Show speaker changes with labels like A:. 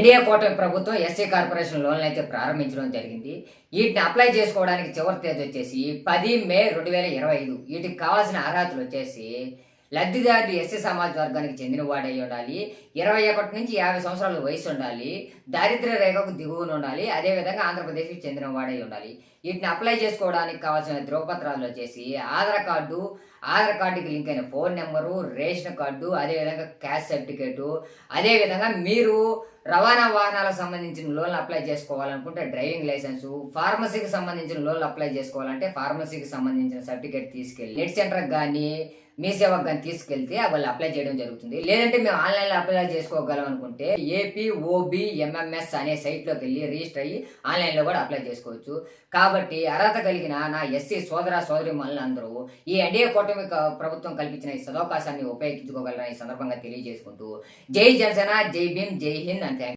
A: NDA కూటమి ప్రభుత్వం SC corporation లోన్లు అయితే ప్రారంభించడం జరిగింది. వీటిని అప్లై చేసుకోవడానికి చివరి తేదీ వచ్చేసి 10 మే 2025. వీటికి కావాల్సిన అర్హతలు వచ్చేసి లబ్ధిదారుడు ఎస్సీ సమాజ వర్గానికి చెందిన వాడై ఉండాలి, 21 నుంచి 50 సంవత్సరాల వయసు ఉండాలి, దారిద్ర్య రేఖకు దిగువన ఉండాలి, అదేవిధంగా ఆంధ్రప్రదేశ్కి చెందిన వాడై ఉండాలి. వీటిని అప్లై చేసుకోవడానికి కావాల్సిన ధృవపత్రాలు వచ్చేసి ఆధార్ కార్డుకి లింక్ అయిన ఫోన్ నెంబరు, రేషన్ కార్డు, అదేవిధంగా క్యాస్ట్ సర్టిఫికేటు, అదేవిధంగా మీరు రవాణా వాహనాలకు సంబంధించిన లోన్లు అప్లై చేసుకోవాలనుకుంటే డ్రైవింగ్ లైసెన్సు, ఫార్మసీకి సంబంధించిన లోన్లు అప్లై చేసుకోవాలంటే ఫార్మసీకి సంబంధించిన సర్టిఫికేట్ తీసుకెళ్ళి నెట్ సెంటర్కి కానీ మీ సేవకు కానీ తీసుకెళ్తే వాళ్ళు అప్లై చేయడం జరుగుతుంది. లేదంటే మేము ఆన్లైన్లో అప్లై చేసుకోగలం అనుకుంటే APOBMMS అనే సైట్లోకి వెళ్ళి రిజిస్టర్ అయ్యి ఆన్లైన్లో కూడా అప్లై చేసుకోవచ్చు. కాబట్టి అర్హత కలిగిన నా ఎస్సీ సోదరి మనులందరూ ఈ ఎన్డీఏ కూటమి ప్రభుత్వం కల్పించిన ఈ సదవకాశాన్ని ఉపయోగించుకోగలరని ఈ సందర్భంగా తెలియజేసుకుంటూ జై జనసేన, జై భీమ్, జై హింద్ అంటే